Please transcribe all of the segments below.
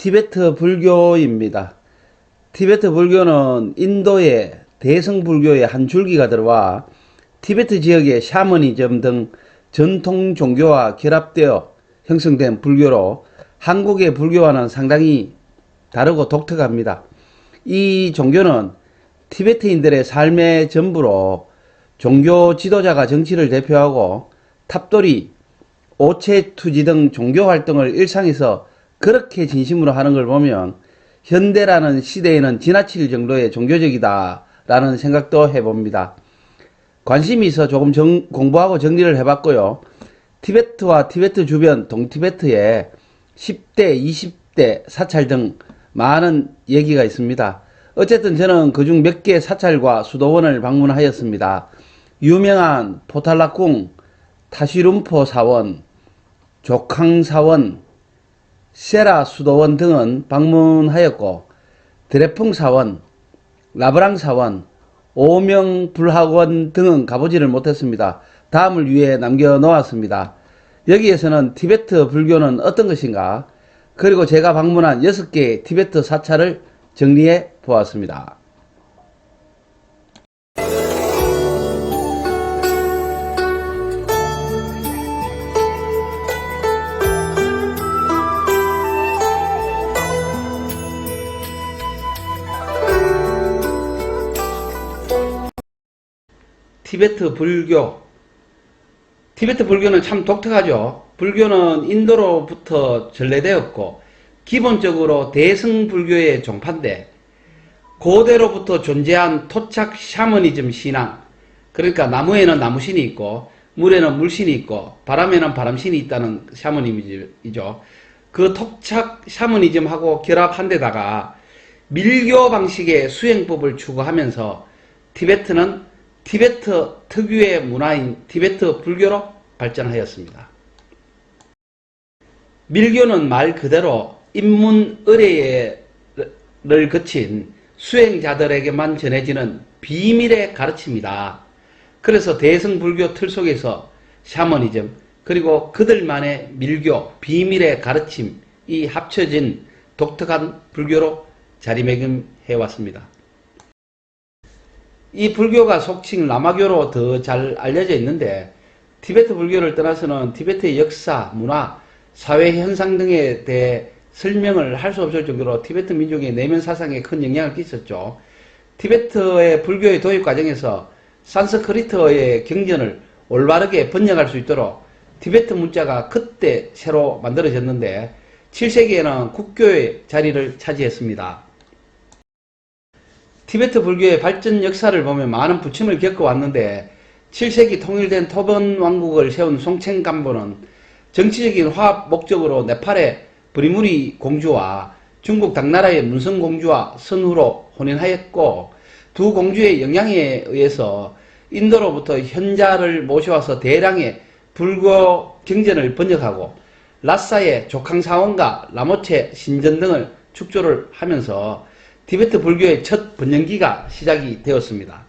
티베트 불교입니다. 티베트 불교는 인도의 대성 불교의 한 줄기가 들어와 티베트 지역의 샤머니즘 등 전통 종교와 결합되어 형성된 불교로 한국의 불교와는 상당히 다르고 독특합니다. 이 종교는 티베트인들의 삶의 전부로 종교 지도자가 정치를 대표하고 탑돌이, 오체투지 등 종교 활동을 일상에서 그렇게 진심으로 하는 걸 보면 현대라는 시대에는 지나칠 정도의 종교적이다 라는 생각도 해봅니다. 관심이 있어 조금 공부하고 정리를 해봤고요. 티베트와 티베트 주변 동티베트에 10대, 20대 사찰 등 많은 얘기가 있습니다. 어쨌든 저는 그중 몇 개 사찰과 수도원을 방문하였습니다. 유명한 포탈라궁, 타시룸포 사원, 조캉 사원, 세라 수도원 등은 방문하였고 드레풍 사원, 라브랑 사원, 오명 불학원 등은 가보지를 못했습니다. 다음을 위해 남겨놓았습니다. 여기에서는 티베트 불교는 어떤 것인가, 그리고 제가 방문한 6개의 티베트 사찰을 정리해 보았습니다. 티베트 불교. 티베트 불교는 참 독특하죠. 불교는 인도로부터 전래되었고 기본적으로 대승 불교의 종파인데 고대로부터 존재한 토착 샤머니즘 신앙, 그러니까 나무에는 나무신이 있고 물에는 물신이 있고 바람에는 바람신이 있다는 샤머니즘이죠. 그 토착 샤머니즘하고 결합한 데다가 밀교 방식의 수행법을 추구하면서 티베트는 티베트 특유의 문화인 티베트 불교로 발전하였습니다. 밀교는 말 그대로 인문 의례를 거친 수행자들에게만 전해지는 비밀의 가르침이다. 그래서 대승 불교 틀 속에서 샤머니즘 그리고 그들만의 밀교 비밀의 가르침이 합쳐진 독특한 불교로 자리매김해 왔습니다. 이 불교가 속칭 라마교로 더 잘 알려져 있는데 티베트 불교를 떠나서는 티베트의 역사, 문화, 사회 현상 등에 대해 설명을 할 수 없을 정도로 티베트 민족의 내면 사상에 큰 영향을 끼쳤죠. 티베트의 불교의 도입 과정에서 산스크리트어의 경전을 올바르게 번역할 수 있도록 티베트 문자가 그때 새로 만들어졌는데 7세기에는 국교의 자리를 차지했습니다. 티베트 불교의 발전 역사를 보면 많은 부침을 겪어왔는데 7세기 통일된 토번 왕국을 세운 송첸간보는 정치적인 화합 목적으로 네팔의 브리무리 공주와 중국 당나라의 문성 공주와 선후로 혼인하였고 두 공주의 영향에 의해서 인도로부터 현자를 모셔와서 대량의 불교 경전을 번역하고 라사의 조캉사원과 라모체 신전 등을 축조를 하면서 티베트 불교의 첫 번영기가 시작이 되었습니다.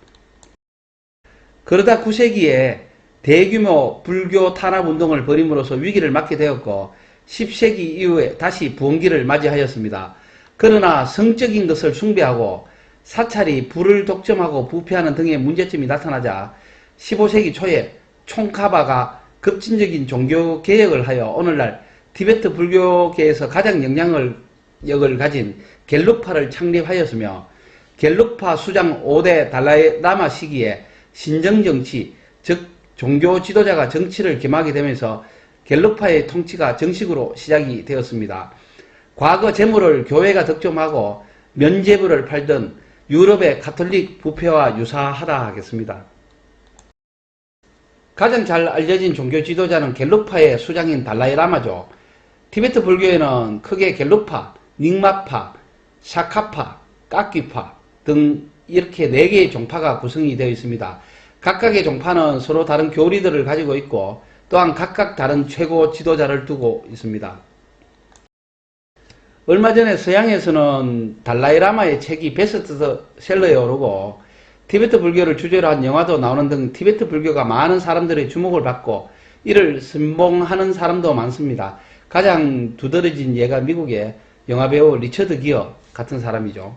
그러다 9세기에 대규모 불교 탄압운동을 벌임으로써 위기를 맞게 되었고 10세기 이후에 다시 부흥기를 맞이하였습니다. 그러나 성적인 것을 숭배하고 사찰이 불을 독점하고 부패하는 등의 문제점이 나타나자 15세기 초에 총카바가 급진적인 종교 개혁을 하여 오늘날 티베트 불교계에서 가장 영향력을 가진 겔룩파를 창립하였으며 겔룩파 수장 5대 달라이 라마 시기에 신정정치, 즉 종교 지도자가 정치를 겸하게 되면서 겔룩파의 통치가 정식으로 시작이 되었습니다. 과거 재물을 교회가 득점하고 면죄부를 팔던 유럽의 가톨릭 부패와 유사하다 하겠습니다. 가장 잘 알려진 종교 지도자는 겔룩파의 수장인 달라이 라마죠. 티베트 불교에는 크게 겔룩파, 닉마파, 샤카파, 깎귀파 등 이렇게 4개의 종파가 구성이 되어 있습니다. 각각의 종파는 서로 다른 교리들을 가지고 있고 또한 각각 다른 최고 지도자를 두고 있습니다. 얼마 전에 서양에서는 달라이 라마의 책이 베스트셀러에 오르고 티베트 불교를 주제로 한 영화도 나오는 등 티베트 불교가 많은 사람들의 주목을 받고 이를 선봉하는 사람도 많습니다. 가장 두드러진 예가 미국의 영화배우 리처드 기어 같은 사람이죠.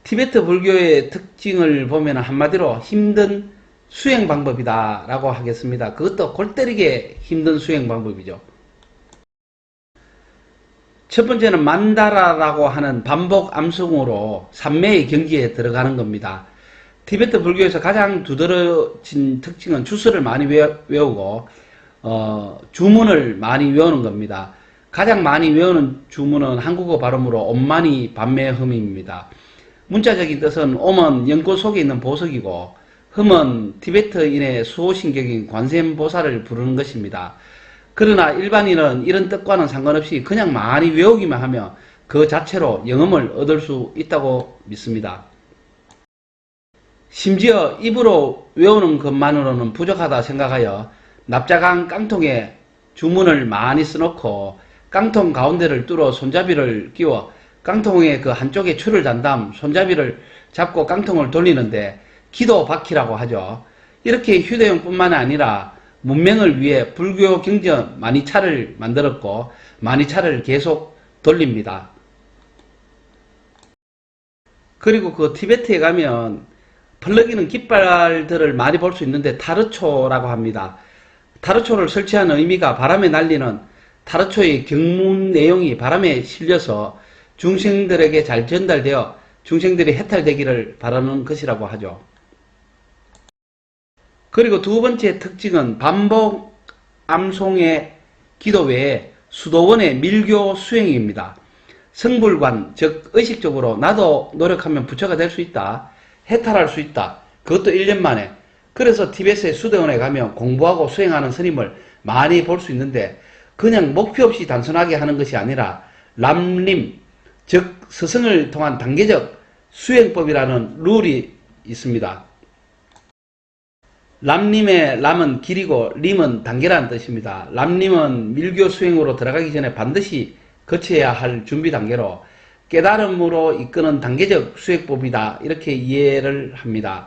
티베트 불교의 특징을 보면 한마디로 힘든 수행 방법이다 라고 하겠습니다. 그것도 골 때리게 힘든 수행 방법이죠. 첫 번째는 만다라라고 하는 반복 암송으로 산매의 경지에 들어가는 겁니다. 티베트 불교에서 가장 두드러진 특징은 주스를 많이 외우고 주문을 많이 외우는 겁니다. 가장 많이 외우는 주문은 한국어 발음으로 옴마니 반매흠입니다. 문자적인 뜻은 옴은 연꽃 속에 있는 보석이고 흠은 티베트인의 수호신격인 관세음보살을 부르는 것입니다. 그러나 일반인은 이런 뜻과는 상관없이 그냥 많이 외우기만 하면 그 자체로 영음을 얻을 수 있다고 믿습니다. 심지어 입으로 외우는 것만으로는 부족하다 생각하여 납작한 깡통에 주문을 많이 써놓고 깡통 가운데를 뚫어 손잡이를 끼워 깡통의 그 한쪽에 줄을 단 다음 손잡이를 잡고 깡통을 돌리는데 기도바퀴라고 하죠. 이렇게 휴대용뿐만 아니라 문명을 위해 불교 경전 마니차를 만들었고 마니차를 계속 돌립니다. 그리고 그 티베트에 가면 펄럭이는 깃발들을 많이 볼 수 있는데 타르초라고 합니다. 타르초를 설치하는 의미가 바람에 날리는 타르초의 경문 내용이 바람에 실려서 중생들에게 잘 전달되어 중생들이 해탈되기를 바라는 것이라고 하죠. 그리고 두 번째 특징은 반복 암송의 기도 외에 수도원의 밀교 수행입니다. 성불관, 즉 의식적으로 나도 노력하면 부처가 될 수 있다, 해탈할 수 있다, 그것도 1년 만에. 그래서 티베트의 수도원에 가면 공부하고 수행하는 스님을 많이 볼 수 있는데 그냥 목표 없이 단순하게 하는 것이 아니라 람림, 즉 스승을 통한 단계적 수행법이라는 룰이 있습니다. 람림의 람은 길이고 림은 단계라는 뜻입니다. 람림은 밀교 수행으로 들어가기 전에 반드시 거쳐야 할 준비 단계로 깨달음으로 이끄는 단계적 수행법이다, 이렇게 이해를 합니다.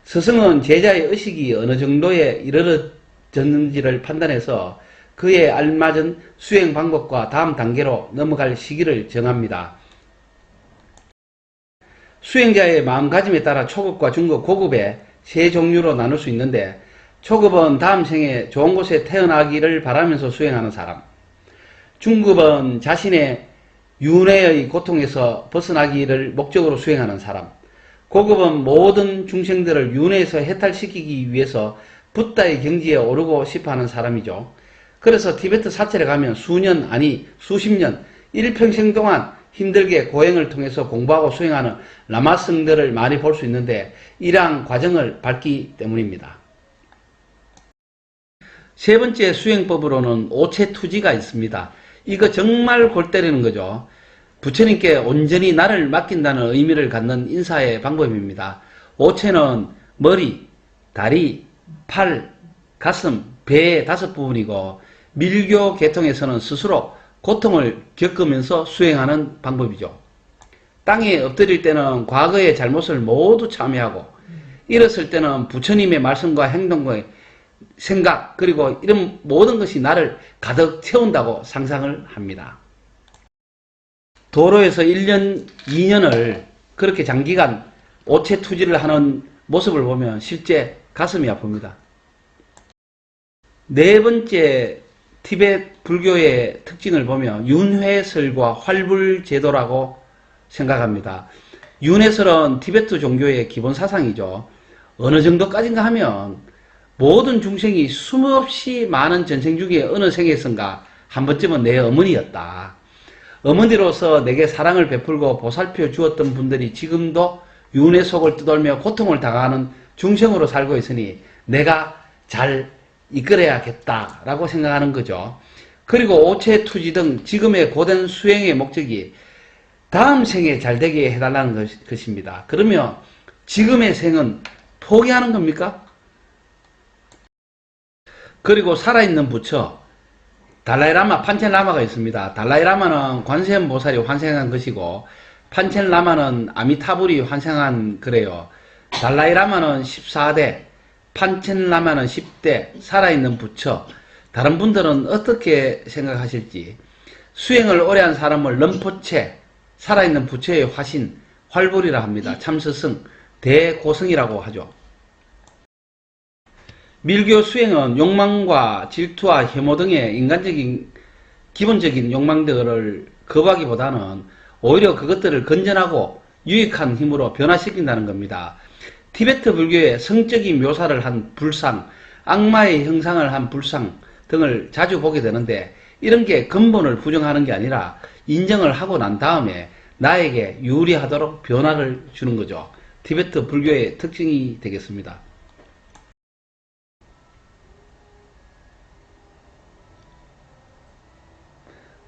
스승은 제자의 의식이 어느 정도에 이르러졌는지를 판단해서 그에 알맞은 수행 방법과 다음 단계로 넘어갈 시기를 정합니다. 수행자의 마음가짐에 따라 초급과 중급, 고급의 세 종류로 나눌 수 있는데 초급은 다음 생에 좋은 곳에 태어나기를 바라면서 수행하는 사람, 중급은 자신의 윤회의 고통에서 벗어나기를 목적으로 수행하는 사람, 고급은 모든 중생들을 윤회에서 해탈시키기 위해서 붓다의 경지에 오르고 싶어하는 사람이죠. 그래서 티베트 사찰에 가면 수년, 아니 수십 년, 일평생 동안 힘들게 고행을 통해서 공부하고 수행하는 라마승들을 많이 볼 수 있는데 이러한 과정을 밟기 때문입니다. 세 번째 수행법으로는 오체투지가 있습니다. 이거 정말 골 때리는 거죠. 부처님께 온전히 나를 맡긴다는 의미를 갖는 인사의 방법입니다. 오체는 머리, 다리, 팔, 가슴, 배의 5부분이고 밀교 계통에서는 스스로 고통을 겪으면서 수행하는 방법이죠. 땅에 엎드릴 때는 과거의 잘못을 모두 참여하고 일었을 때는 부처님의 말씀과 행동과 생각, 그리고 이런 모든 것이 나를 가득 채운다고 상상을 합니다. 도로에서 1년, 2년을 그렇게 장기간 오체투지를 하는 모습을 보면 실제 가슴이 아픕니다. 네 번째 티베트 불교의 특징을 보면 윤회설과 활불제도라고 생각합니다. 윤회설은 티베트 종교의 기본 사상이죠. 어느 정도까지인가 하면 모든 중생이 숨없이 많은 전생 중에 어느 생에선가 한 번쯤은 내 어머니였다. 어머니로서 내게 사랑을 베풀고 보살펴 주었던 분들이 지금도 윤회 속을 떠돌며 고통을 당하는 중생으로 살고 있으니 내가 잘 이끌어야겠다라고 생각하는 거죠. 그리고 오체투지 등 지금의 고된 수행의 목적이 다음 생에 잘되게 해달라는 것입니다. 그러면 지금의 생은 포기하는 겁니까? 그리고 살아있는 부처 달라이라마, 판첸라마가 있습니다. 달라이라마는 관세음보살이 환생한 것이고 판첸라마는 아미타불이 환생한 거래요. 달라이라마는 14대, 판첸라마는 10대 살아있는 부처. 다른 분들은 어떻게 생각하실지. 수행을 오래 한 사람을 럼포체, 살아있는 부처의 화신, 활불이라 합니다. 참스승, 대고승이라고 하죠. 밀교 수행은 욕망과 질투와 혐오 등의 인간적인 기본적인 욕망들을 거부하기보다는 오히려 그것들을 건전하고 유익한 힘으로 변화시킨다는 겁니다. 티베트 불교의 성적인 묘사를 한 불상, 악마의 형상을 한 불상 등을 자주 보게 되는데, 이런 게 근본을 부정하는 게 아니라 인정을 하고 난 다음에 나에게 유리하도록 변화를 주는 거죠. 티베트 불교의 특징이 되겠습니다.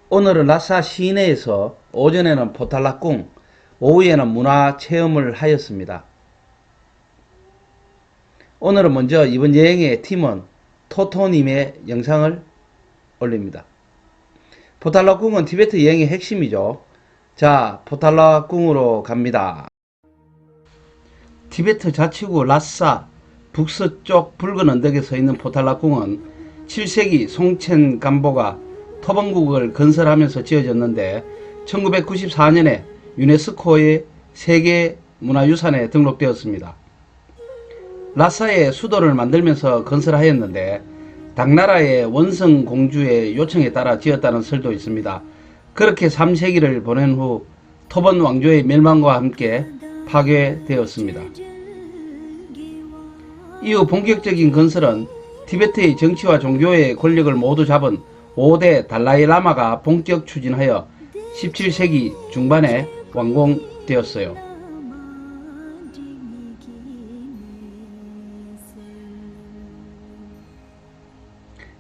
오늘은 라사 시내에서 오전에는 포탈라궁, 오후에는 문화 체험을 하였습니다. 오늘은 먼저 이번 여행의 팀원 토토님의 영상을 올립니다. 포탈라궁은 티베트 여행의 핵심이죠. 자, 포탈라궁으로 갑니다. 티베트 자치구 라싸 북서쪽 붉은 언덕에 서 있는 포탈라궁은 7세기 송첸 간보가 토번국을 건설하면서 지어졌는데 1994년에 유네스코의 세계문화유산에 등록되었습니다. 라싸의 수도를 만들면서 건설하였는데 당나라의 원성 공주의 요청에 따라 지었다는 설도 있습니다. 그렇게 3세기를 보낸 후 토번 왕조의 멸망과 함께 파괴되었습니다. 이후 본격적인 건설은 티베트의 정치와 종교의 권력을 모두 잡은 5대 달라이 라마가 본격 추진하여 17세기 중반에 완공되었어요.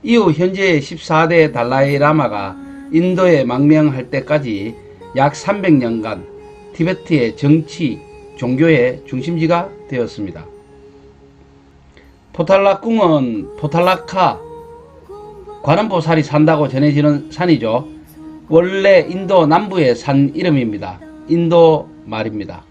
이후 현재 14대 달라이 라마가 인도에 망명할 때까지 약 300년간 티베트의 정치, 종교의 중심지가 되었습니다. 포탈라궁은 포탈라카, 관음보살이 산다고 전해지는 산이죠. 원래 인도 남부의 산 이름입니다. 인도 말입니다.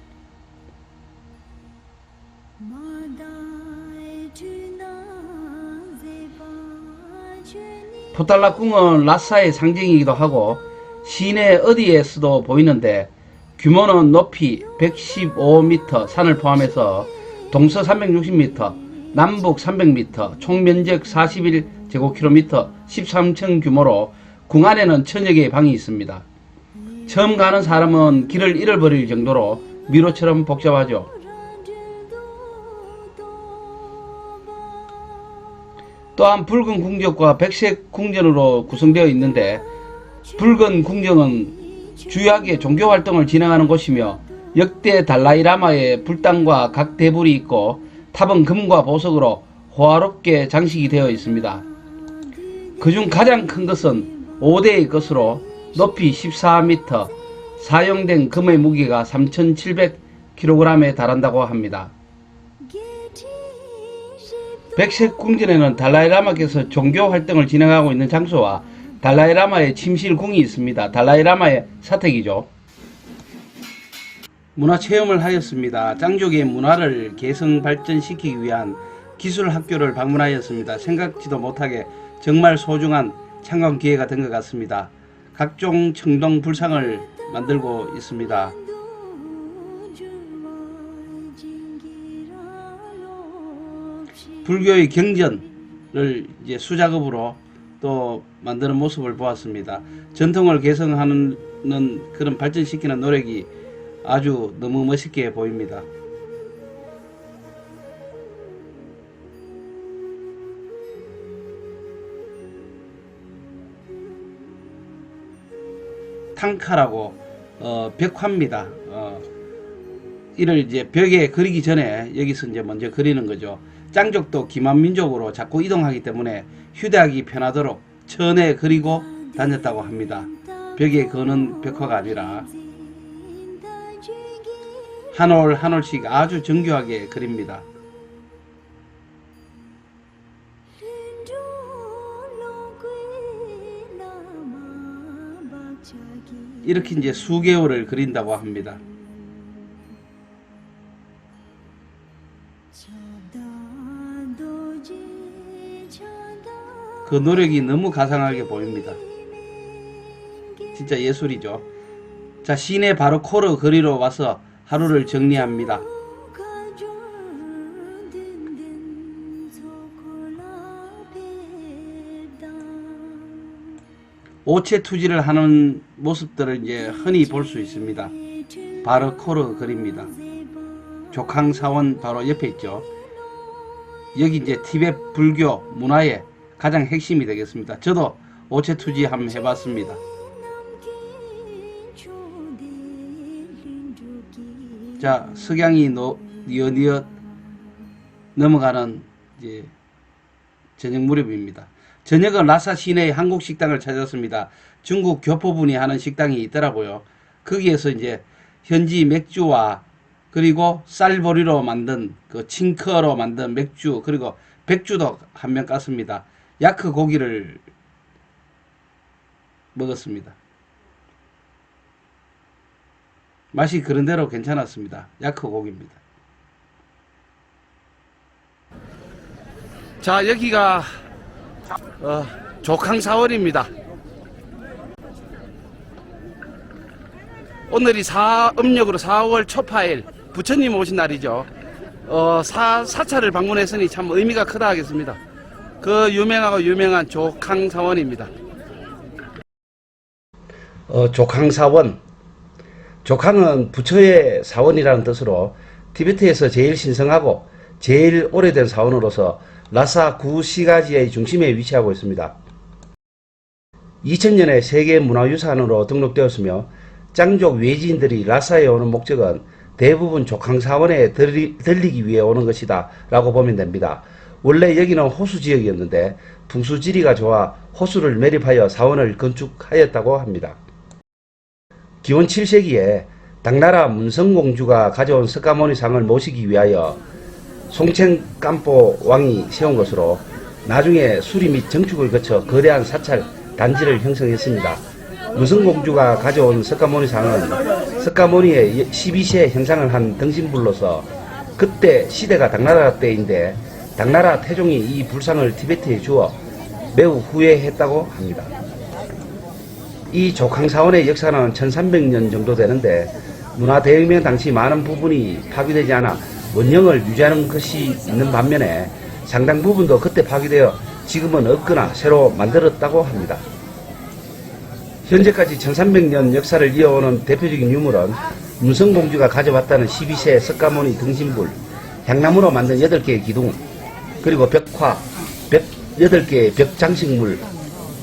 포탈라궁은 라싸의 상징이기도 하고 시내 어디에서도 보이는데 규모는 높이 115m 산을 포함해서 동서 360m, 남북 300m, 총 면적 41제곱킬로미터, 13층 규모로 궁 안에는 1000여 개의 방이 있습니다. 처음 가는 사람은 길을 잃어버릴 정도로 미로처럼 복잡하죠. 또한 붉은 궁전과 백색 궁전으로 구성되어 있는데, 붉은 궁전은 주요하게 종교활동을 진행하는 곳이며 역대 달라이 라마의 불당과 각 대불이 있고 탑은 금과 보석으로 호화롭게 장식이 되어 있습니다. 그중 가장 큰 것은 5대의 것으로 높이 14m, 사용된 금의 무게가 3700kg에 달한다고 합니다. 백색 궁전에는 달라이 라마께서 종교 활동을 진행하고 있는 장소와 달라이 라마의 침실궁이 있습니다. 달라이 라마의 사택이죠. 문화체험을 하였습니다. 장족의 문화를 개성 발전시키기 위한 기술학교를 방문하였습니다. 생각지도 못하게 정말 소중한 참관 기회가 된 것 같습니다. 각종 청동 불상을 만들고 있습니다. 불교의 경전을 이제 수작업으로 또 만드는 모습을 보았습니다. 전통을 개성하는 그런 발전시키는 노력이 아주 너무 멋있게 보입니다. 탕카라고 벽화입니다. 이를 이제 벽에 그리기 전에 여기서 이제 먼저 그리는 거죠. 짱족도 기만민족으로 자꾸 이동하기 때문에 휴대하기 편하도록 천에 그리고 다녔다고 합니다. 벽에 거는 벽화가 아니라 한 올 한 올씩 아주 정교하게 그립니다. 이렇게 이제 수개월을 그린다고 합니다. 그 노력이 너무 가상하게 보입니다. 진짜 예술이죠. 자, 시내 바르코르 거리로 와서 하루를 정리합니다. 오체 투지를 하는 모습들을 이제 흔히 볼 수 있습니다. 바르코르 거리입니다. 조캉사원 바로 옆에 있죠. 여기 이제 티베트 불교 문화의 가장 핵심이 되겠습니다. 저도 오체 투지 한번 해봤습니다. 자, 석양이 뉘엿뉘엿 넘어가는 이제 저녁 무렵입니다. 저녁은 라사 시내의 한국 식당을 찾았습니다. 중국 교포분이 하는 식당이 있더라고요. 거기에서 이제 현지 맥주와 그리고 쌀보리로 만든 그 칭커로 만든 맥주 그리고 백주도 한 병 깠습니다. 야크 고기를 먹었습니다. 맛이 그런대로 괜찮았습니다. 야크 고기입니다. 자, 여기가 조캉사월입니다. 오늘이 음력으로 4월 초파일 부처님 오신 날이죠. 사찰을 방문했으니 참 의미가 크다 하겠습니다. 그 유명한 조캉사원입니다. 조캉사원, 조캉은 부처의 사원이라는 뜻으로 티베트에서 제일 신성하고 제일 오래된 사원으로서 라사 구시가지의 중심에 위치하고 있습니다. 2000년에 세계문화유산으로 등록되었으며 짱족 외지인들이 라사에 오는 목적은 대부분 조캉사원에 들리기 위해 오는 것이다 라고 보면 됩니다. 원래 여기는 호수지역이었는데 풍수지리가 좋아 호수를 매립하여 사원을 건축하였다고 합니다. 기원 7세기에 당나라 문성공주가 가져온 석가모니상을 모시기 위하여 송첸깜포 왕이 세운 것으로 나중에 수리 및 정축을 거쳐 거대한 사찰 단지를 형성했습니다. 문성공주가 가져온 석가모니상은 석가모니의 12세 현상을 한 등신불로서 그때 시대가 당나라 때인데 당나라 태종이 이 불상을 티베트에 주어 매우 후회했다고 합니다. 이 조캉사원의 역사는 1300년 정도 되는데 문화대혁명 당시 많은 부분이 파괴되지 않아 원형을 유지하는 것이 있는 반면에 상당 부분도 그때 파괴되어 지금은 없거나 새로 만들었다고 합니다. 현재까지 1300년 역사를 이어오는 대표적인 유물은 문성공주가 가져왔다는 12세 석가모니 등신불, 향나무로 만든 8개의 기둥, 그리고 벽화, 8개의 벽장식물,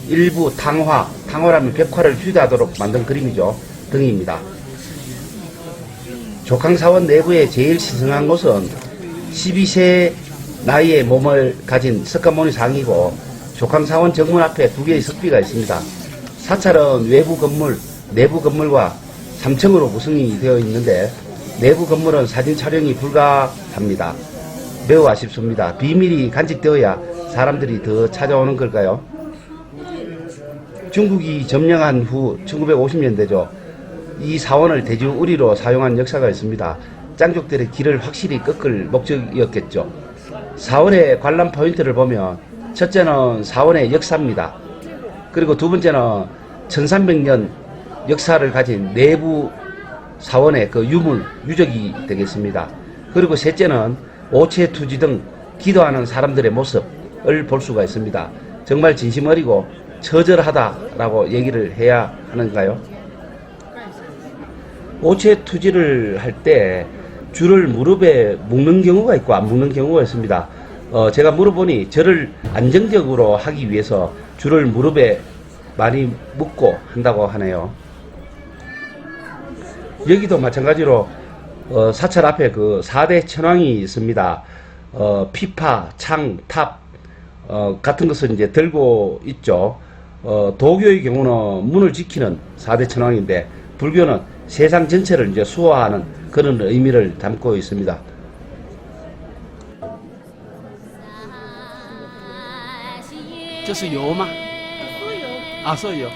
일부 탕화라면 벽화를 휴대하도록 만든 그림이죠. 등입니다. 조캉사원 내부의 제일 신성한 곳은 12세 나이의 몸을 가진 석가모니 상이고 조캉사원 정문 앞에 2개의 석비가 있습니다. 사찰은 외부 건물, 내부 건물과 3층으로 구성이 되어 있는데 내부 건물은 사진 촬영이 불가합니다. 매우 아쉽습니다. 비밀이 간직되어야 사람들이 더 찾아오는 걸까요? 중국이 점령한 후 1950년대죠. 이 사원을 대주우리로 사용한 역사가 있습니다. 짱족들의 길을 확실히 꺾을 목적이었겠죠. 사원의 관람 포인트를 보면 첫째는 사원의 역사입니다. 그리고 두 번째는 1300년 역사를 가진 내부 사원의 그 유적이 되겠습니다. 그리고 셋째는 오체투지 등 기도하는 사람들의 모습을 볼 수가 있습니다. 정말 진심 어리고 처절하다라고 얘기를 해야 하는가요? 오체투지를 할 때 줄을 무릎에 묶는 경우가 있고 안 묶는 경우가 있습니다. 제가 물어보니 절을 안정적으로 하기 위해서 줄을 무릎에 많이 묶고 한다고 하네요. 여기도 마찬가지로 사찰 앞에 그 4대 천왕이 있습니다. 피파, 창, 탑 같은 것을 이제 들고 있죠. 도교의 경우는 문을 지키는 4대 천왕인데 불교는 세상 전체를 이제 수호하는 그런 의미를 담고 있습니다.这是油吗？啊，是油。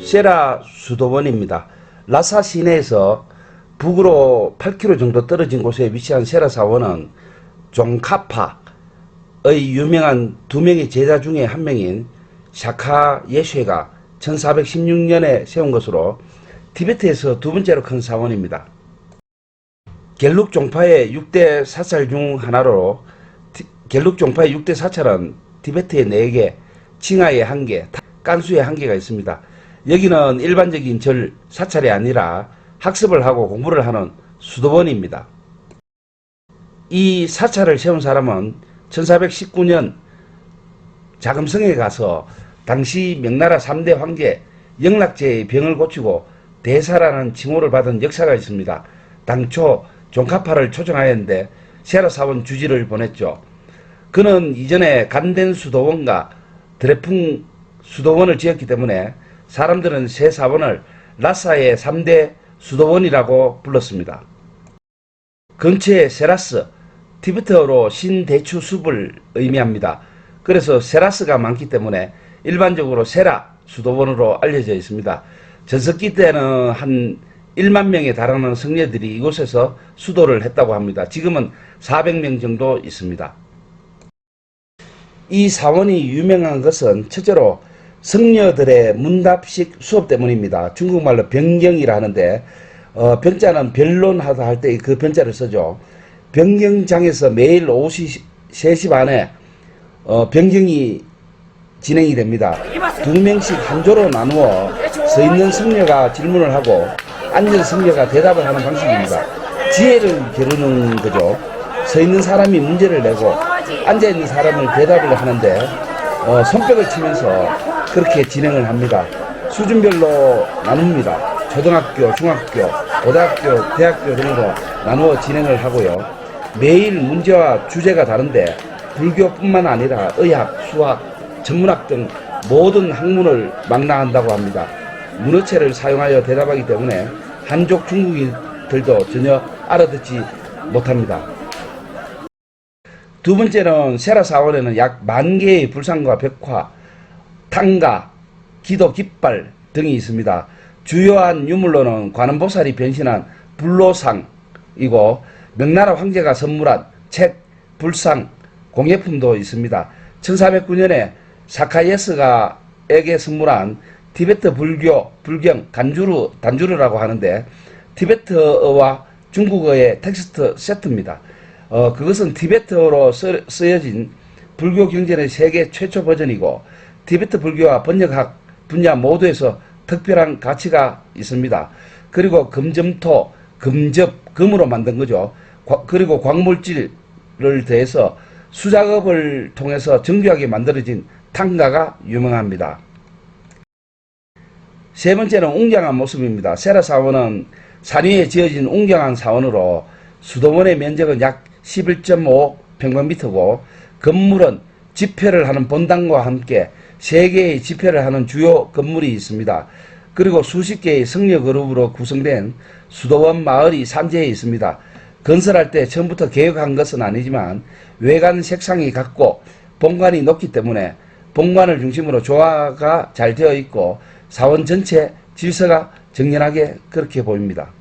세라 수도원입니다. 라사 시내에서 북으로 8km 정도 떨어진 곳에 위치한 세라 사원은 종카파의 유명한 두 명의 제자 중에 한 명인 샤카 예쉐가 1416년에 세운 것으로 티베트에서 두 번째로 큰 사원입니다. 겔룩 종파의 6대 사찰 중 하나로 겔룩 종파의 6대 사찰은 티베트에 4개, 칭하에 1개, 깐수에 1개가 있습니다. 여기는 일반적인 절 사찰이 아니라 학습을 하고 공부를 하는 수도원입니다. 이 사찰을 세운 사람은 1419년 자금성에 가서 당시 명나라 3대 황제 영락제의 병을 고치고 대사라는 칭호를 받은 역사가 있습니다. 당초 종카파를 초청하였는데 세라 사원 주지를 보냈죠. 그는 이전에 간덴 수도원과 드레풍 수도원을 지었기 때문에 사람들은 새 사원을 라사의 3대 수도원이라고 불렀습니다. 근처에 세라스, 티베트어로 신대추 숲을 의미합니다. 그래서 세라스가 많기 때문에 일반적으로 세라 수도원으로 알려져 있습니다. 전석기 때는 한 1만 명에 달하는 성녀들이 이곳에서 수도를 했다고 합니다. 지금은 400명 정도 있습니다. 이 사원이 유명한 것은 첫째로 성녀들의 문답식 수업 때문입니다. 중국말로 변경이라 하는데 변자는 변론하다 할 때 그 변자를 쓰죠. 변경장에서 매일 오후 3시 반에 변경이 진행이 됩니다. 2명씩 한 조로 나누어 서 있는 성녀가 질문을 하고 앉은 성녀가 대답을 하는 방식입니다. 지혜를 겨루는 거죠. 서 있는 사람이 문제를 내고 앉아 있는 사람을 대답을 하는데 손뼉을 치면서 그렇게 진행을 합니다. 수준별로 나눕니다. 초등학교, 중학교, 고등학교, 대학교 등으로 나누어 진행을 하고요. 매일 문제와 주제가 다른데 불교뿐만 아니라 의학, 수학, 전문학 등 모든 학문을 망라한다고 합니다. 문어체를 사용하여 대답하기 때문에 한족 중국인들도 전혀 알아듣지 못합니다. 두 번째는 세라 사원에는 약 10,000개의 불상과 벽화, 탕가, 기도 깃발 등이 있습니다. 주요한 유물로는 관음보살이 변신한 불로상이고 명나라 황제가 선물한 책, 불상, 공예품도 있습니다. 1409년에 사카예스가에게 선물한 티베트 불교, 불경, 단주르라고 하는데 티베트어와 중국어의 텍스트 세트입니다. 그것은 티베트어로 쓰여진 불교 경전의 세계 최초 버전이고 티베트 불교와 번역학 분야 모두에서 특별한 가치가 있습니다. 그리고 금점토, 금접, 금으로 만든 거죠. 그리고 광물질을 더해서 수작업을 통해서 정교하게 만들어진 탕가가 유명합니다. 세 번째는 웅장한 모습입니다. 세라 사원은 산 위에 지어진 웅장한 사원으로 수도원의 면적은 약 11.5평방미터고 건물은 집회를 하는 본당과 함께 3개의 집회를 하는 주요 건물이 있습니다. 그리고 수십 개의 성녀 그룹으로 구성된 수도원 마을이 산지에 있습니다. 건설할 때 처음부터 계획한 것은 아니지만 외관 색상이 같고 본관이 높기 때문에 본관을 중심으로 조화가 잘 되어 있고 사원 전체 질서가 정연하게 그렇게 보입니다.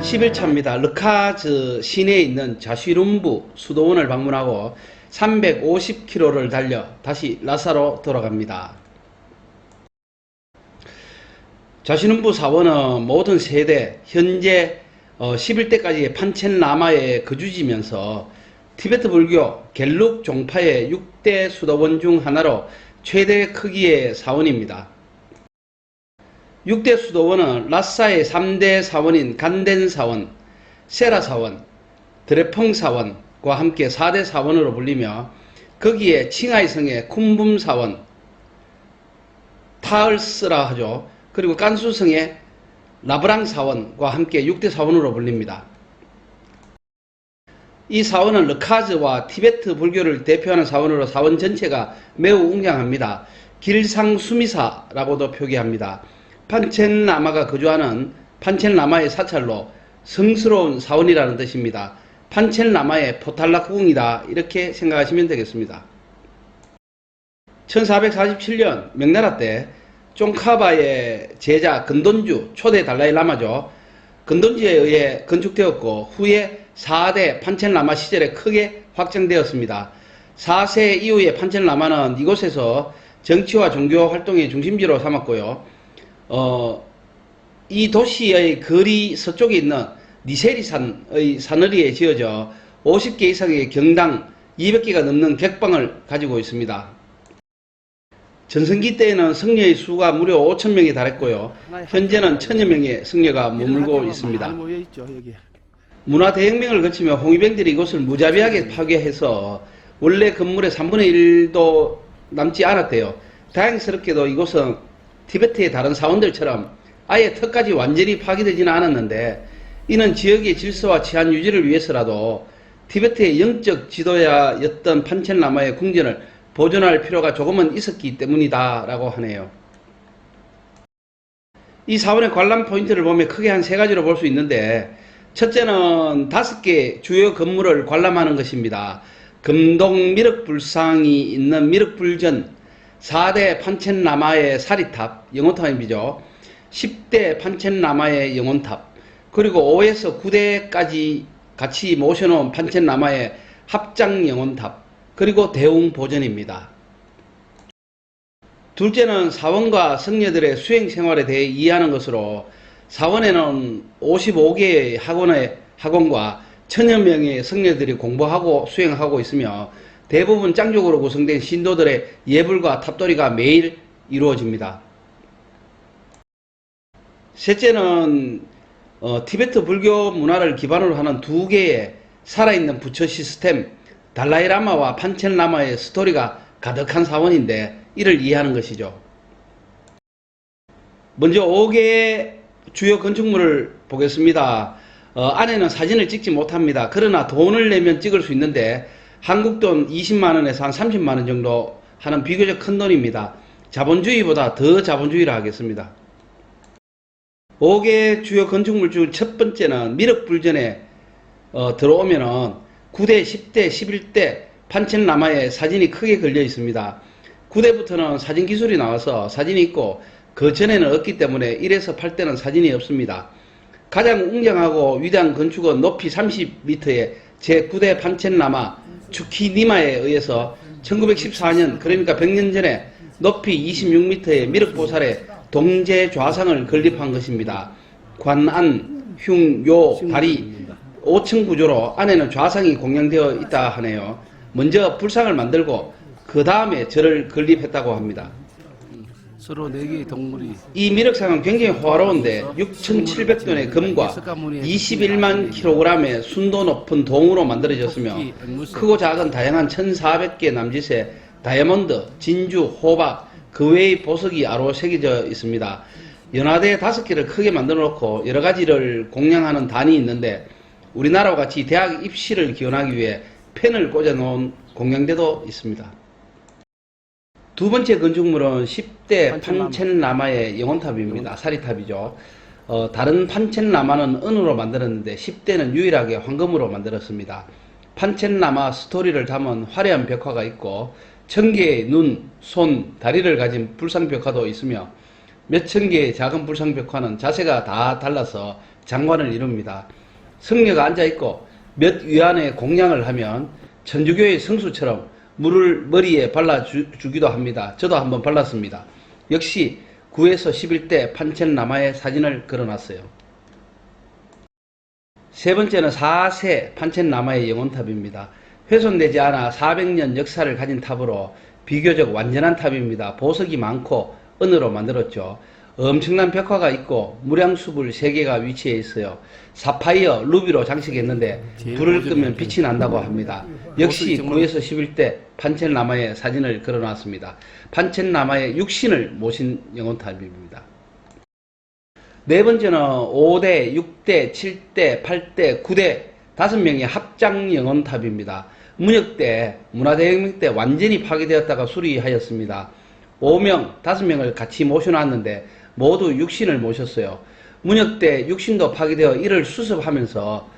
11차입니다. 르카즈 시내에 있는 자시룸부 수도원을 방문하고 350km를 달려 다시 라사로 돌아갑니다. 자시룸부 사원은 모든 세대, 현재 11대까지의 판첸 라마의 거주지면서 티베트 불교 겔룩 종파의 6대 수도원 중 하나로 최대 크기의 사원입니다. 6대 수도원은 라사의 3대 사원인 간덴 사원, 세라 사원, 드레펑 사원과 함께 4대 사원으로 불리며 거기에 칭하이 성의 쿰붐 사원, 타을스라 하죠. 그리고 깐수 성의 라브랑 사원과 함께 6대 사원으로 불립니다. 이 사원은 르카즈와 티베트 불교를 대표하는 사원으로 사원 전체가 매우 웅장합니다. 길상수미사라고도 표기합니다. 판첸 라마가 거주하는 판첸 라마의 사찰로 성스러운 사원이라는 뜻입니다. 판첸 라마의 포탈라궁이다 이렇게 생각하시면 되겠습니다. 1447년 명나라 때 쫑카바의 제자 근돈주 초대 달라이 라마죠. 근돈주에 의해 건축되었고 후에 4대 판첸 라마 시절에 크게 확장되었습니다. 4세 이후에 판첸 라마는 이곳에서 정치와 종교 활동의 중심지로 삼았고요. 이 도시의 거리 서쪽에 있는 니세리산의 사너리에 지어져 50개 이상의 경당 200개가 넘는 객방을 가지고 있습니다. 전성기 때에는 성녀의 수가 무려 5,000명에 달했고요. 현재는 1,000여 명의 성녀가 머물고 있습니다. 문화 대혁명을 거치며 홍위병들이 이곳을 무자비하게 파괴해서 원래 건물의 3분의 1도 남지 않았대요. 다행스럽게도 이곳은 티베트의 다른 사원들처럼 아예 턱까지 완전히 파괴되지는 않았는데 이는 지역의 질서와 치안 유지를 위해서라도 티베트의 영적 지도자였던 판첸 라마의 궁전을 보존할 필요가 조금은 있었기 때문이다 라고 하네요. 이 사원의 관람 포인트를 보면 크게 한 3가지로 볼 수 있는데 첫째는 5개 주요 건물을 관람하는 것입니다. 금동 미륵불상이 있는 미륵불전, 4대 판첸 라마의 사리탑, 영혼탑이죠. 10대 판첸 라마의 영혼탑, 그리고 5에서 9대까지 같이 모셔놓은 판첸 라마의 합장 영혼탑, 그리고 대웅보전입니다. 둘째는 사원과 성녀들의 수행 생활에 대해 이해하는 것으로 사원에는 55개의 학원과 1,000여 명의 성녀들이 공부하고 수행하고 있으며 대부분 짱족으로 구성된 신도들의 예불과 탑돌이가 매일 이루어집니다. 셋째는 티베트 불교 문화를 기반으로 하는 2개의 살아있는 부처 시스템, 달라이 라마와 판첸 라마의 스토리가 가득한 사원인데 이를 이해하는 것이죠. 먼저 5개의 주요 건축물을 보겠습니다. 안에는 사진을 찍지 못합니다. 그러나 돈을 내면 찍을 수 있는데 한국 돈 20만원에서 한 30만원 정도 하는 비교적 큰 돈입니다. 자본주의보다 더 자본주의라 하겠습니다. 5개 주요 건축물 중 첫 번째는 미륵불전에 들어오면은 9대, 10대, 11대 판첸 라마의 사진이 크게 걸려 있습니다. 9대부터는 사진 기술이 나와서 사진이 있고 그 전에는 없기 때문에 1에서 8대는 사진이 없습니다. 가장 웅장하고 위대한 건축은 높이 30m의 제9대 판첸 라마 추키니마에 의해서 1914년 그러니까 100년 전에 높이 26m의 미륵보살의 동제 좌상을 건립한 것입니다. 관안, 흉, 요, 다리 5층 구조로 안에는 좌상이 공양되어 있다 하네요. 먼저 불상을 만들고 그 다음에 절을 건립했다고 합니다. 서로 4개의 동물이 이 미륵상은 굉장히 호화로운데 6,700톤의 금과 21만 kg의 순도 높은 동으로 만들어졌으며 크고 작은 다양한 1,400개 남짓의 다이아몬드, 진주, 호박, 그 외의 보석이 아로 새겨져 있습니다. 연화대 5개를 크게 만들어 놓고 여러 가지를 공양하는 단이 있는데 우리나라와 같이 대학 입시를 기원하기 위해 펜을 꽂아 놓은 공양대도 있습니다. 두 번째 건축물은 10대 판첸 라마의 영혼탑입니다. 사리탑이죠. 다른 판첸 라마는 은으로 만들었는데 10대는 유일하게 황금으로 만들었습니다. 판첸 라마 스토리를 담은 화려한 벽화가 있고 1000개의 눈, 손, 다리를 가진 불상 벽화도 있으며 몇천 개의 작은 불상 벽화는 자세가 다 달라서 장관을 이룹니다. 성녀가 앉아있고 몇 위안의 공양을 하면 천주교의 성수처럼 물을 머리에 발라주기도 합니다. 저도 한번 발랐습니다. 역시 9에서 11대 판첸라마의 사진을 걸어놨어요. 세 번째는 4세 판첸라마의 영혼탑입니다. 훼손되지 않아 400년 역사를 가진 탑으로 비교적 완전한 탑입니다. 보석이 많고 은으로 만들었죠. 엄청난 벽화가 있고 무량수불 3개가 위치해 있어요. 사파이어, 루비로 장식했는데 불을 끄면 빛이 난다고 합니다. 역시 9에서 11대 판첸라마의 사진을 걸어놨습니다. 판첸라마의 육신을 모신 영혼탑입니다. 네 번째는 5대, 6대, 7대, 8대, 9대 5명의 합장 영혼탑입니다. 문혁 때, 문화대혁명 때 완전히 파괴되었다가 수리하였습니다. 5명, 5명을 같이 모셔놨는데 모두 육신을 모셨어요. 문혁 때 육신도 파괴되어 이를 수습하면서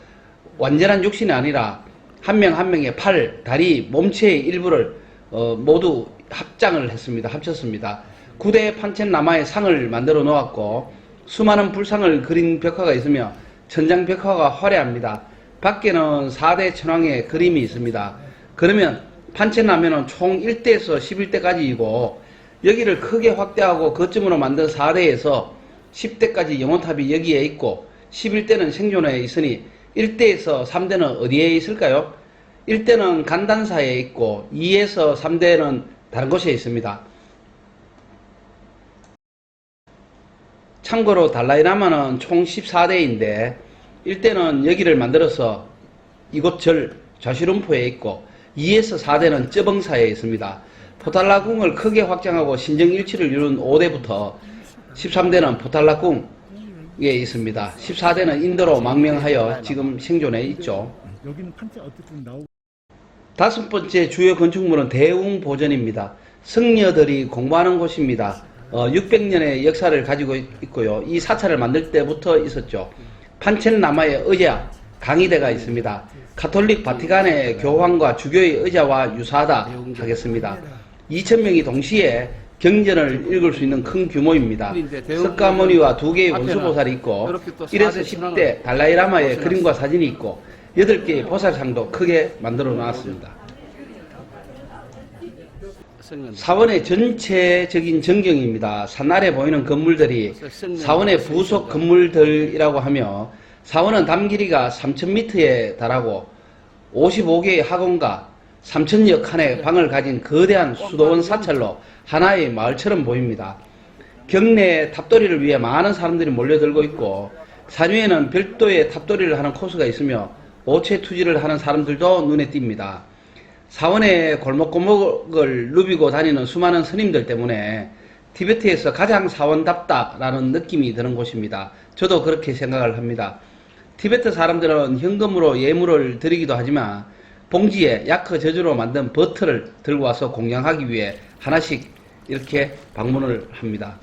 완전한 육신이 아니라 한 명 한 명의 팔, 다리, 몸체의 일부를 모두 합장을 했습니다. 합쳤습니다. 9대 판첸라마의 상을 만들어 놓았고 수많은 불상을 그린 벽화가 있으며 천장 벽화가 화려합니다. 밖에는 4대 천왕의 그림이 있습니다. 그러면 판첸라마는 총 1대에서 11대까지이고 여기를 크게 확대하고 거점으로 만든 4대에서 10대까지 영혼탑이 여기에 있고 11대는 생존해 있으니 1대에서 3대는 어디에 있을까요? 1대는 간단사에 있고 2에서 3대는 다른 곳에 있습니다. 참고로 달라이라마는 총 14대인데 1대는 여기를 만들어서 이곳 절 좌시룸포에 있고 2에서 4대는 쩌벙사에 있습니다. 포탈라궁을 크게 확장하고 신정일치를 이룬 5대부터 13대는 포탈라궁에 있습니다. 14대는 인도로 망명하여 지금 생존해 있죠. 여기는 판자 어떻게 나오고. 다섯 번째 주요 건축물은 대웅보전입니다. 성녀들이 공부하는 곳입니다. 600년의 역사를 가지고 있고요. 이 사찰을 만들 때부터 있었죠. 판첸라마의 의자, 강의대가 있습니다. 가톨릭 바티칸의 교황과 주교의 의자와 유사하다 하겠습니다. 2,000명이 동시에 경전을 읽을 수 있는 큰 규모입니다. 석가모니와 2개의 원수보살이 있고 1에서 10대 달라이라마의 그림과 사진이 있고 8개의 보살상도 크게 만들어 놨습니다. 사원의 전체적인 전경입니다. 산 아래 보이는 건물들이 사원의 부속 건물들이라고 하며 사원은 담 길이가 3,000m에 달하고 55개의 학원과 3,000여 칸의 방을 가진 거대한 수도원 사찰로 하나의 마을처럼 보입니다. 경내에 탑돌이를 위해 많은 사람들이 몰려들고 있고 산위에는 별도의 탑돌이를 하는 코스가 있으며 오체 투지를 하는 사람들도 눈에 띕니다. 사원의 골목골목을 누비고 다니는 수많은 스님들 때문에 티베트에서 가장 사원답다라는 느낌이 드는 곳입니다. 저도 그렇게 생각을 합니다. 티베트 사람들은 현금으로 예물을 드리기도 하지만 봉지에 야크 저주로 만든 버터를 들고 와서 공양하기 위해 하나씩 이렇게 방문을 합니다.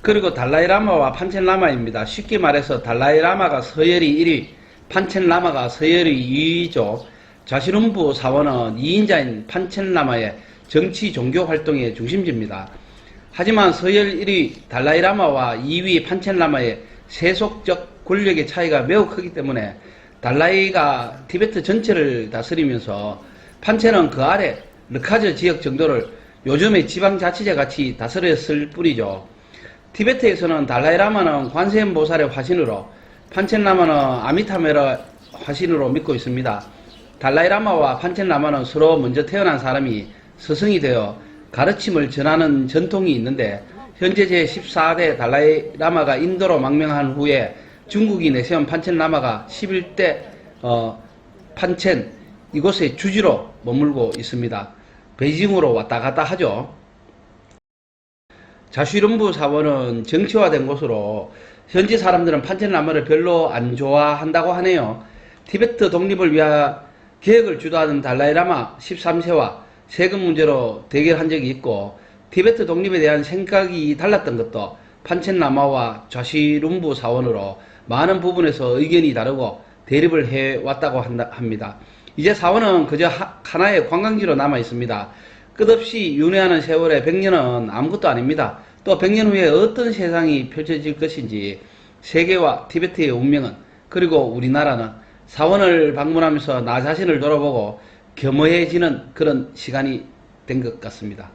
그리고 달라이라마와 판첸라마입니다. 쉽게 말해서 달라이라마가 서열이 1위, 판첸라마가 서열이 2위죠. 좌시룸부 사원은 2인자인 판첸라마의 정치 종교 활동의 중심지입니다. 하지만 서열 1위 달라이라마와 2위 판첸라마의 세속적 권력의 차이가 매우 크기 때문에 달라이가 티베트 전체를 다스리면서 판첸은 그 아래 르카즈 지역 정도를 요즘의 지방자치제 같이 다스렸을 뿐이죠. 티베트에서는 달라이라마는 관세음보살의 화신으로 판첸라마는 아미타메라 화신으로 믿고 있습니다. 달라이라마와 판첸라마는 서로 먼저 태어난 사람이 스승이 되어 가르침을 전하는 전통이 있는데 현재 제14대 달라이라마가 인도로 망명한 후에 중국이 내세운 판첸라마가 11대 판첸 이곳의 주지로 머물고 있습니다. 베이징으로 왔다 갔다 하죠. 좌시룸부 사원은 정치화된 곳으로 현지 사람들은 판첸라마를 별로 안 좋아한다고 하네요. 티베트 독립을 위한 계획을 주도하던 달라이라마 13세와 세금 문제로 대결한 적이 있고 티베트 독립에 대한 생각이 달랐던 것도 판첸라마와 좌시룸부 사원으로 많은 부분에서 의견이 다르고 대립을 해왔다고 합니다. 이제 사원은 그저 하나의 관광지로 남아 있습니다. 끝없이 윤회하는 세월에 100년은 아무것도 아닙니다. 또 100년 후에 어떤 세상이 펼쳐질 것인지 세계와 티베트의 운명은, 그리고 우리나라는 사원을 방문하면서 나 자신을 돌아보고 겸허해지는 그런 시간이 된 것 같습니다.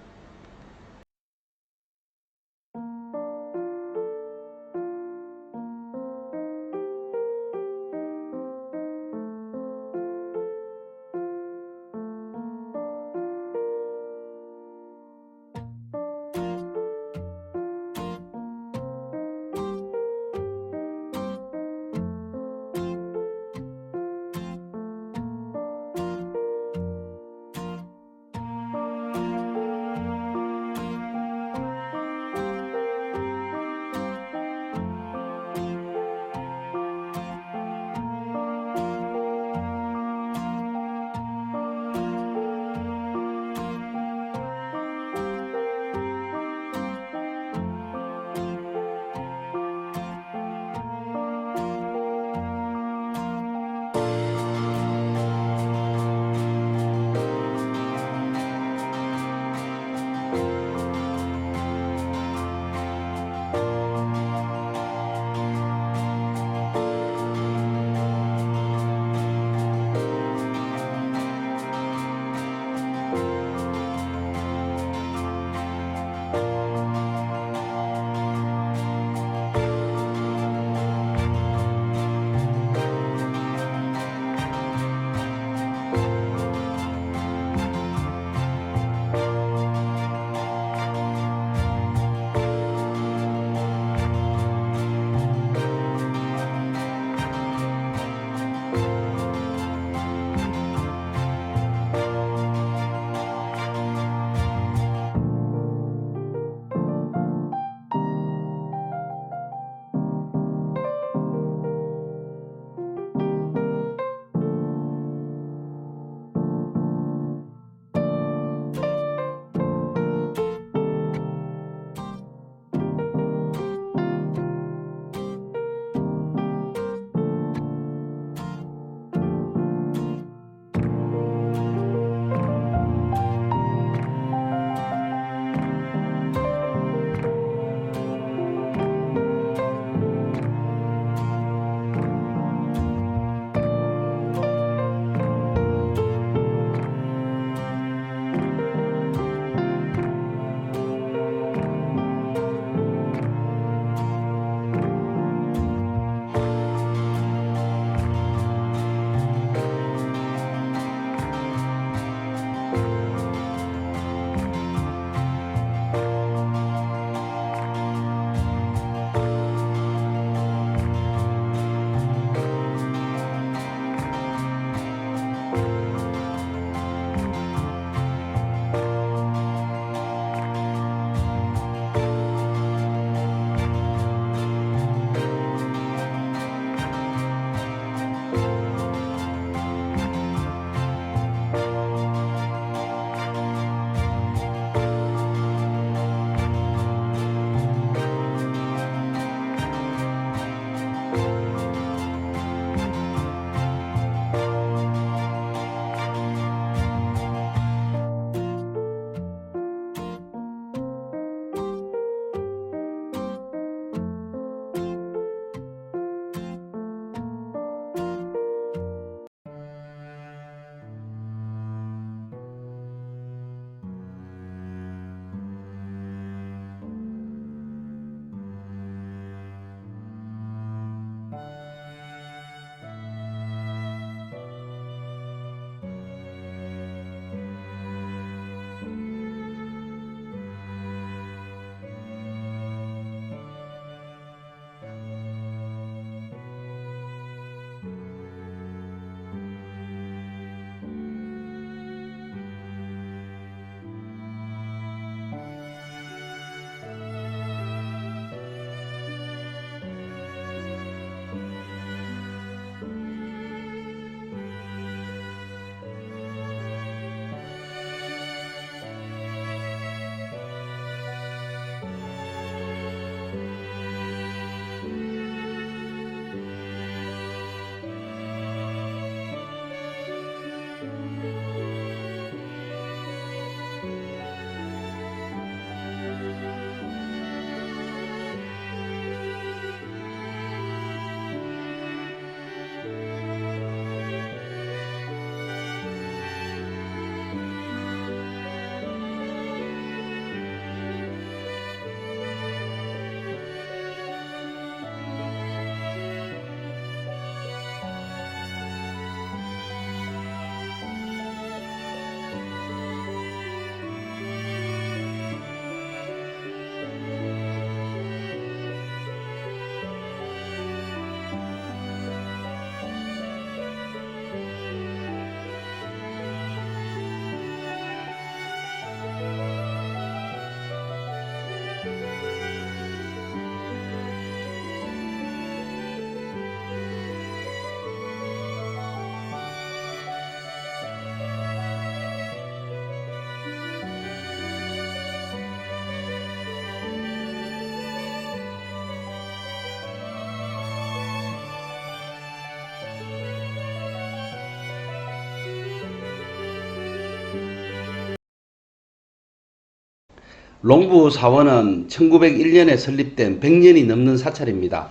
롱부 사원은 1901년에 설립된 100년이 넘는 사찰입니다.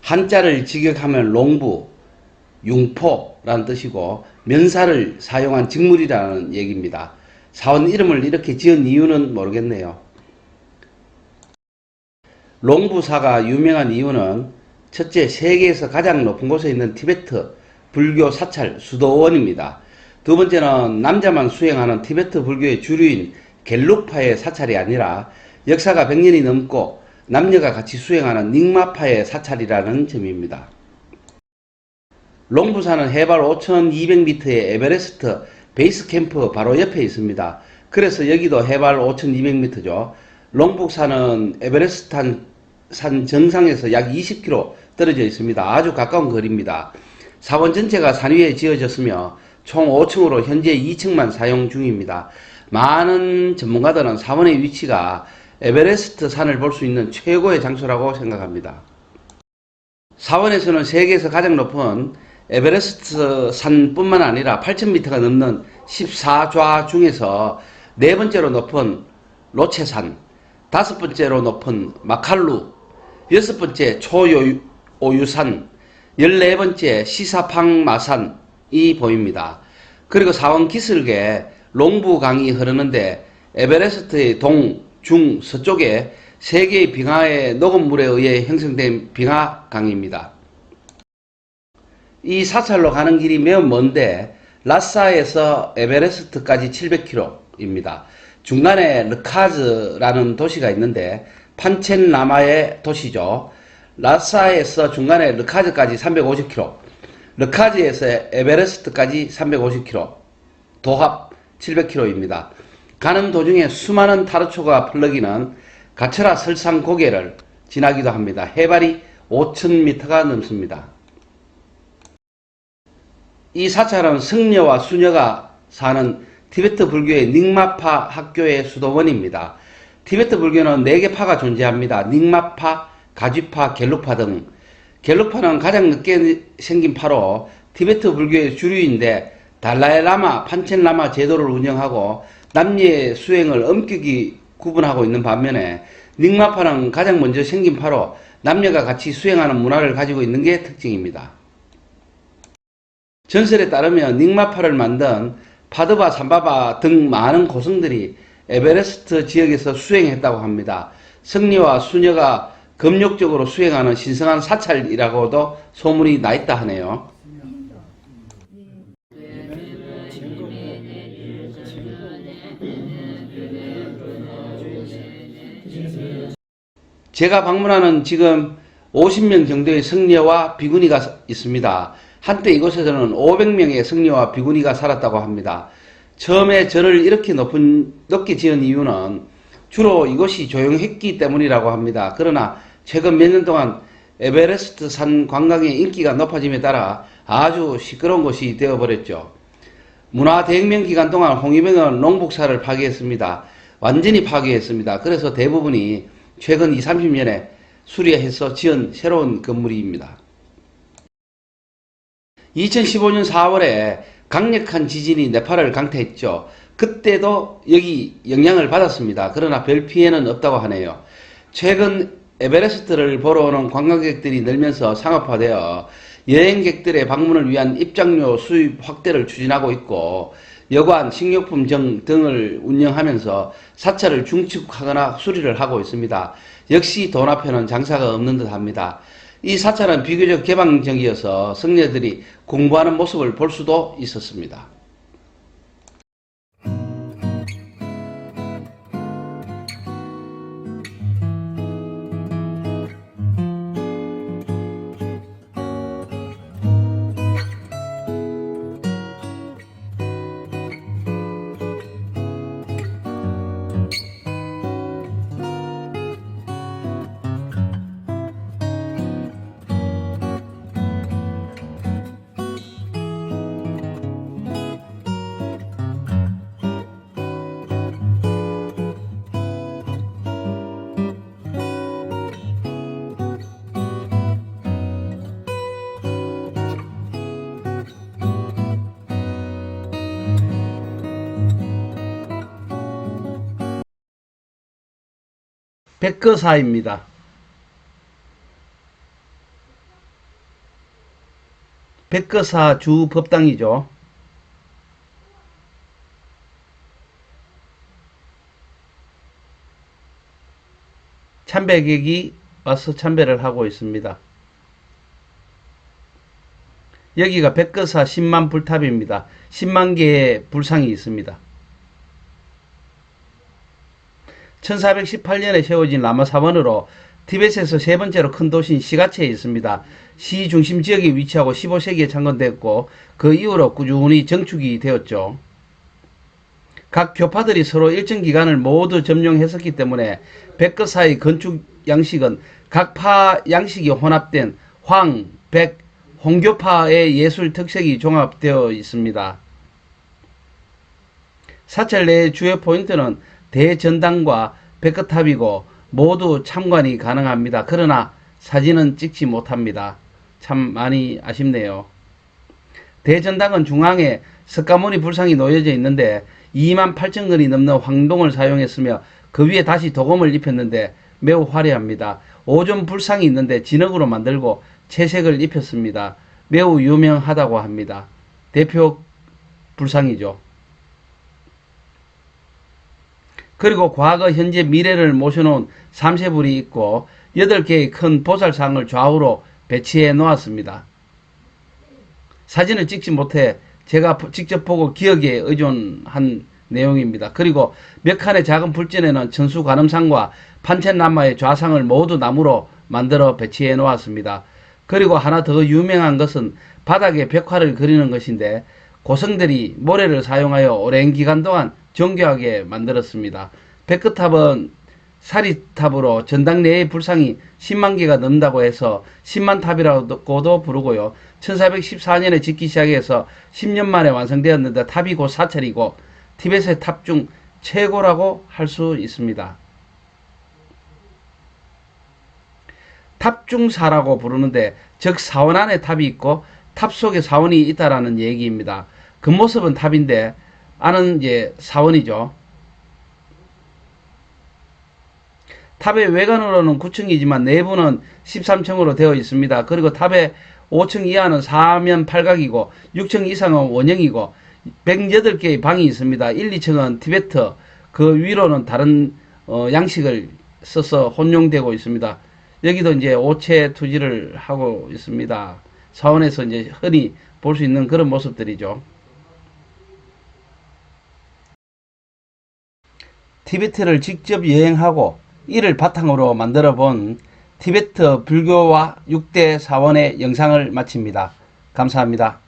한자를 직역하면 롱부, 융포라는 뜻이고 면사를 사용한 직물이라는 얘기입니다. 사원 이름을 이렇게 지은 이유는 모르겠네요. 롱부사가 유명한 이유는 첫째, 세계에서 가장 높은 곳에 있는 티베트 불교 사찰 수도원입니다. 두 번째는 남자만 수행하는 티베트 불교의 주류인 겔룩파의 사찰이 아니라 역사가 100년이 넘고 남녀가 같이 수행하는 닉마파의 사찰이라는 점입니다. 롱부사는 해발 5200m의 에베레스트 베이스 캠프 바로 옆에 있습니다. 그래서 여기도 해발 5200m죠. 롱북산은 에베레스트 산 정상에서 약 20km 떨어져 있습니다. 아주 가까운 거리입니다. 사원 전체가 산 위에 지어졌으며 총 5층으로 현재 2층만 사용 중입니다. 많은 전문가들은 사원의 위치가 에베레스트 산을 볼 수 있는 최고의 장소라고 생각합니다. 사원에서는 세계에서 가장 높은 에베레스트 산뿐만 아니라 8,000m가 넘는 14좌 중에서 네 번째로 높은 로체산, 다섯 번째로 높은 마칼루, 여섯 번째 초오유산, 14번째 시사팡마산이 보입니다. 그리고 사원 기슭에 롱부강이 흐르는데 에베레스트의 동, 중, 서쪽에 세 개의 빙하의 녹은 물에 의해 형성된 빙하강입니다. 이 사찰로 가는 길이 매우 먼데 라사에서 에베레스트까지 700km입니다. 중간에 르카즈라는 도시가 있는데 판첸라마의 도시죠. 라사에서 중간에 르카즈까지 350km, 르카즈에서 에베레스트까지 350km, 도합 700km입니다. 가는 도중에 수많은 타르초가 펄럭이는 가처라 설상 고개를 지나기도 합니다. 해발이 5000m가 넘습니다. 이 사찰은 승려와 수녀가 사는 티베트 불교의 닉마파 학교의 수도원입니다. 티베트 불교는 4개 파가 존재합니다. 닉마파, 가쥐파, 겔룩파 등. 겔룩파는 가장 늦게 생긴 파로 티베트 불교의 주류인데 달라이라마, 판첸라마 제도를 운영하고 남녀의 수행을 엄격히 구분하고 있는 반면에 닉마파는 가장 먼저 생긴 파로 남녀가 같이 수행하는 문화를 가지고 있는 게 특징입니다. 전설에 따르면 닉마파를 만든 파드바, 삼바바 등 많은 고승들이 에베레스트 지역에서 수행했다고 합니다. 승려와 수녀가 금욕적으로 수행하는 신성한 사찰이라고도 소문이 나 있다 하네요. 제가 방문하는 지금 50명 정도의 승려와 비구니가 있습니다. 한때 이곳에서는 500명의 승려와 비구니가 살았다고 합니다. 처음에 절을 이렇게 높게 지은 이유는 주로 이곳이 조용했기 때문이라고 합니다. 그러나 최근 몇 년 동안 에베레스트 산 관광의 인기가 높아짐에 따라 아주 시끄러운 곳이 되어버렸죠. 문화대혁명 기간 동안 홍위병은 롱북사를 파괴했습니다. 완전히 파괴했습니다. 그래서 대부분이 최근 20, 30년에 수리해서 지은 새로운 건물입니다. 2015년 4월에 강력한 지진이 네팔을 강타했죠. 그때도 여기 영향을 받았습니다. 그러나 별 피해는 없다고 하네요. 최근 에베레스트를 보러 오는 관광객들이 늘면서 상업화되어 여행객들의 방문을 위한 입장료 수입 확대를 추진하고 있고 여관, 식료품 등을 운영하면서 사찰을 중축하거나 수리를 하고 있습니다. 역시 돈 앞에는 장사가 없는 듯 합니다. 이 사찰은 비교적 개방적이어서 승려들이 공부하는 모습을 볼 수도 있었습니다. 백거사입니다. 백거사 주 법당이죠. 참배객이 와서 참배를 하고 있습니다. 여기가 백거사 10만 불탑입니다. 10만 개의 불상이 있습니다. 1418년에 세워진 라마사원으로 티베트에서 세 번째로 큰 도시인 시가체에 있습니다. 시 중심 지역에 위치하고 15세기에 창건됐고 그 이후로 꾸준히 정축이 되었죠. 각 교파들이 서로 일정 기간을 모두 점령했었기 때문에 백거사의 건축 양식은 각 파 양식이 혼합된 황, 백, 홍교파의 예술 특색이 종합되어 있습니다. 사찰 내의 주요 포인트는 대전당과 백거탑이고 모두 참관이 가능합니다. 그러나 사진은 찍지 못합니다. 참 많이 아쉽네요. 대전당은 중앙에 석가모니 불상이 놓여져 있는데 28,000건이 넘는 황동을 사용했으며 그 위에 다시 도금을 입혔는데 매우 화려합니다. 오존 불상이 있는데 진흙으로 만들고 채색을 입혔습니다. 매우 유명하다고 합니다. 대표 불상이죠. 그리고 과거, 현재, 미래를 모셔놓은 삼세불이 있고 8개의 큰 보살상을 좌우로 배치해 놓았습니다. 사진을 찍지 못해 제가 직접 보고 기억에 의존한 내용입니다. 그리고 몇 칸의 작은 불전에는 천수관음상과 판첸남마의 좌상을 모두 나무로 만들어 배치해 놓았습니다. 그리고 하나 더 유명한 것은 바닥에 벽화를 그리는 것인데 고성들이 모래를 사용하여 오랜 기간 동안 정교하게 만들었습니다. 백거탑은 사리탑으로 전당 내의 불상이 10만 개가 넘는다고 해서 10만 탑이라고도 부르고요. 1414년에 짓기 시작해서 10년 만에 완성되었는데 탑이 곧 사찰이고 티베트의 탑 중 최고라고 할 수 있습니다. 탑중사라고 부르는데 즉 사원 안에 탑이 있고 탑 속에 사원이 있다라는 얘기입니다. 겉모습은 탑인데 안은 이제 사원이죠. 탑의 외관으로는 9층이지만 내부는 13층으로 되어 있습니다. 그리고 탑의 5층 이하는 사면 팔각이고 6층 이상은 원형이고 108개의 방이 있습니다. 1, 2층은 티베트, 그 위로는 다른 양식을 써서 혼용되고 있습니다. 여기도 이제 오체 투지를 하고 있습니다. 사원에서 이제 흔히 볼 수 있는 그런 모습들이죠. 티베트를 직접 여행하고 이를 바탕으로 만들어 본 티베트 불교와 6대 사원의 영상을 마칩니다. 감사합니다.